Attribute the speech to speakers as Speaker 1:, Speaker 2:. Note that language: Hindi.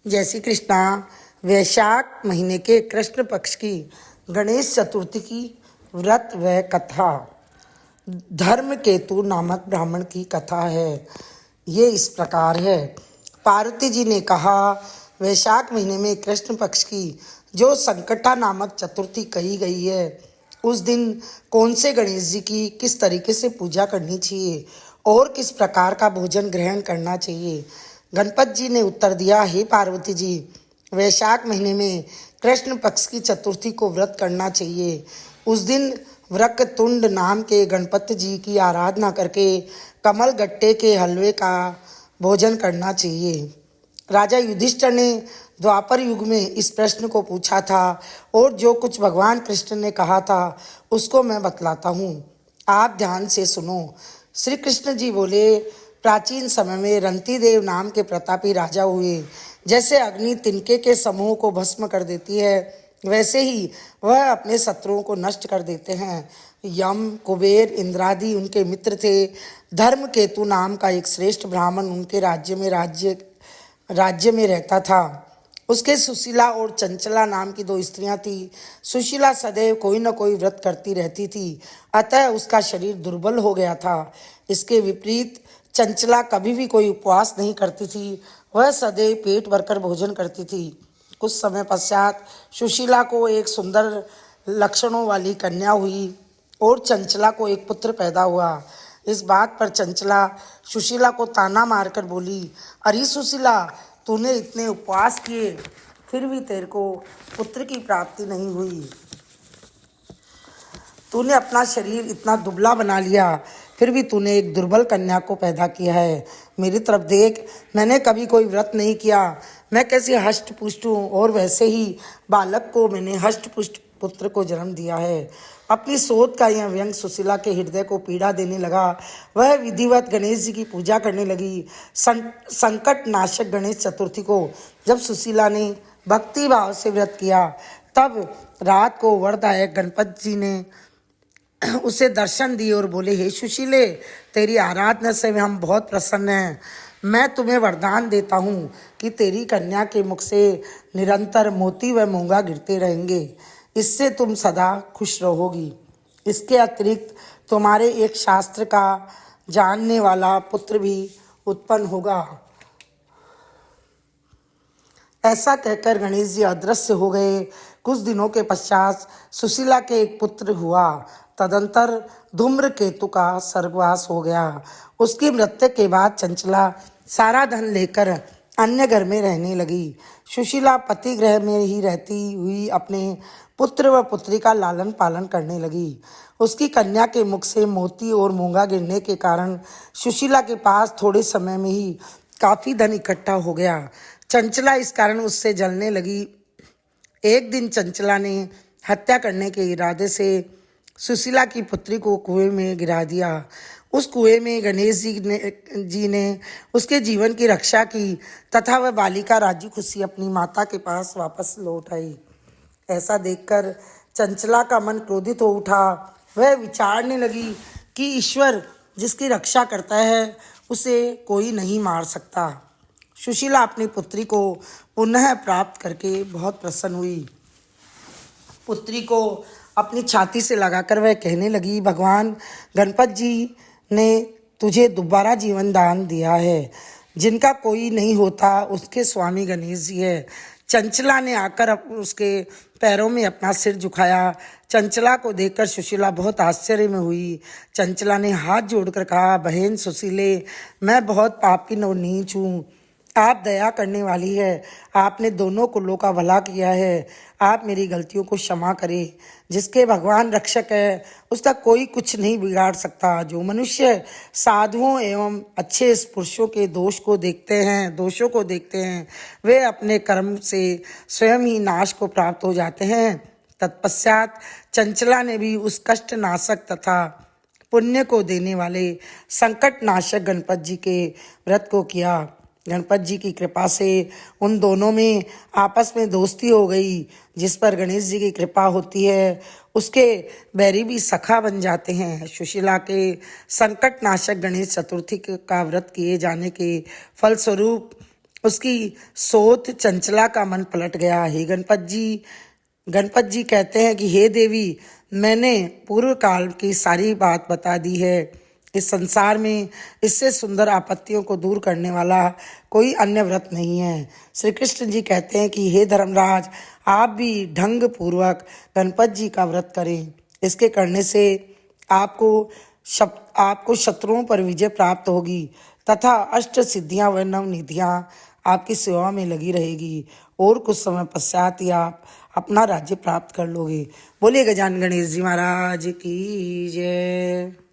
Speaker 1: जय श्री कृष्णा। वैशाख महीने के कृष्ण पक्ष की गणेश चतुर्थी की व्रत व कथा धर्म केतु नामक ब्राह्मण की कथा है। ये इस प्रकार है। पार्वती जी ने कहा, वैशाख महीने में कृष्ण पक्ष की जो संकटा नामक चतुर्थी कही गई है, उस दिन कौन से गणेश जी की किस तरीके से पूजा करनी चाहिए और किस प्रकार का भोजन ग्रहण करना चाहिए। गणपत जी ने उत्तर दिया, हे पार्वती जी, वैशाख महीने में कृष्ण पक्ष की चतुर्थी को व्रत करना चाहिए। उस दिन वक्रतुंड नाम के गणपति जी की आराधना करके कमल गट्टे के हलवे का भोजन करना चाहिए। राजा युधिष्ठिर ने द्वापर युग में इस प्रश्न को पूछा था और जो कुछ भगवान कृष्ण ने कहा था उसको मैं बतलाता हूँ, आप ध्यान से सुनो। श्री कृष्ण जी बोले, प्राचीन समय में रंतिदेव नाम के प्रतापी राजा हुए। जैसे अग्नि तिनके के समूह को भस्म कर देती है, वैसे ही वह अपने शत्रुओं को नष्ट कर देते हैं। यम, कुबेर, इंद्रादि उनके मित्र थे। धर्म केतु नाम का एक श्रेष्ठ ब्राह्मण उनके राज्य में रहता था। उसके सुशीला और चंचला नाम की दो स्त्रियां थी। सुशीला सदैव कोई न कोई व्रत करती रहती थी, अतः उसका शरीर दुर्बल हो गया था। इसके विपरीत चंचला कभी भी कोई उपवास नहीं करती थी, वह सदैव पेट भरकर भोजन करती थी। कुछ समय पश्चात सुशीला को एक सुंदर लक्षणों वाली कन्या हुई और चंचला को एक पुत्र पैदा हुआ। इस बात पर चंचला सुशीला को ताना मारकर बोली, अरे सुशीला, तूने इतने उपवास किए फिर भी तेरे को पुत्र की प्राप्ति नहीं हुई। तूने अपना शरीर इतना दुबला बना लिया, फिर भी तूने एक दुर्बल कन्या को पैदा किया है। मेरी तरफ देख, मैंने कभी कोई व्रत नहीं किया, मैं कैसे हष्ट पुष्ट हूँ, और वैसे ही बालक को मैंने हष्ट पुष्ट पुत्र को जन्म दिया है। अपनी सोच का यह व्यंग सुशीला के हृदय को पीड़ा देने लगा। वह विधिवत गणेश जी की पूजा करने लगी। संकट नाशक गणेश चतुर्थी को जब सुशीला ने भक्ति भाव से व्रत किया, तब रात को वरदायक गणपति जी ने उसे दर्शन दिए और बोले, हे सुशीले, तेरी आराधना से हम बहुत प्रसन्न हैं। मैं तुम्हें वरदान देता हूँ कि तेरी कन्या के मुख से निरंतर मोती व मूंगा गिरते रहेंगे। इससे तुम सदा खुश रहोगी। इसके अतिरिक्त तुम्हारे एक शास्त्र का जानने वाला पुत्र भी उत्पन्न होगा। ऐसा कहकर गणेश जी अदृश्य हो गए। कुछ दिनों के पश्चात सुशीला के एक पुत्र हुआ। तदंतर धूम्रकेतु का स्वर्गवास हो गया। उसकी मृत्यु के बाद चंचला सारा धन लेकर अन्य घर में रहने लगी। सुशीला पति गृह में ही रहती हुई अपने पुत्र व पुत्री का लालन पालन करने लगी। उसकी कन्या के मुख से मोती और मूंगा गिरने के कारण सुशीला के पास थोड़े समय में ही काफी धन इकट्ठा हो गया। चंचला इस कारण उससे जलने लगी। एक दिन चंचला ने हत्या करने के इरादे से सुशीला की पुत्री को कुएं में गिरा दिया। उस कुएं में गणेश जी ने उसके जीवन की रक्षा की तथा वह बालिका राजी खुशी अपनी माता के पास वापस लौट आई। ऐसा देखकर चंचला का मन क्रोधित हो उठा। वह विचारने लगी कि ईश्वर जिसकी रक्षा करता है उसे कोई नहीं मार सकता। सुशीला अपनी पुत्री को पुनः प्राप्त करके बहुत प्रसन्न हुई। पुत्री को अपनी छाती से लगाकर वह कहने लगी, भगवान गणपत जी ने तुझे दोबारा जीवन दान दिया है। जिनका कोई नहीं होता उसके स्वामी गणेश जी है। चंचला ने आकर उसके पैरों में अपना सिर झुकाया। चंचला को देखकर सुशीला बहुत आश्चर्य में हुई। चंचला ने हाथ जोड़कर कहा, बहन सुशीले, मैं बहुत पापी और नीच हूँ। आप दया करने वाली है। आपने दोनों कुलों का भला किया है। आप मेरी गलतियों को क्षमा करें। जिसके भगवान रक्षक है उसका कोई कुछ नहीं बिगाड़ सकता। जो मनुष्य साधुओं एवं अच्छे पुरुषों के दोषों को देखते हैं, वे अपने कर्म से स्वयं ही नाश को प्राप्त हो जाते हैं। तत्पश्चात चंचला ने भी उस कष्ट नाशक तथा पुण्य को देने वाले संकट नाशक गणपत जी के व्रत को किया। गणपत जी की कृपा से उन दोनों में आपस में दोस्ती हो गई। जिस पर गणेश जी की कृपा होती है उसके बैरी भी सखा बन जाते हैं। सुशीला के संकट नाशक गणेश चतुर्थी का व्रत किए जाने के फलस्वरूप उसकी सोच चंचला का मन पलट गया। हे गणपत जी कहते हैं कि हे देवी, मैंने पूर्व काल की सारी बात बता दी है। इस संसार में इससे सुंदर आपत्तियों को दूर करने वाला कोई अन्य व्रत नहीं है। श्री कृष्ण जी कहते हैं कि हे धर्मराज, आप भी ढंग पूर्वक गणपत जी का व्रत करें। इसके करने से आपको शत्रुओं पर विजय प्राप्त होगी तथा अष्ट सिद्धियां व नवनिधियां आपकी सेवा में लगी रहेगी और कुछ समय पश्चात ही आप अपना राज्य प्राप्त कर लोगे। बोलिए गजानन गणेश जी महाराज की जय।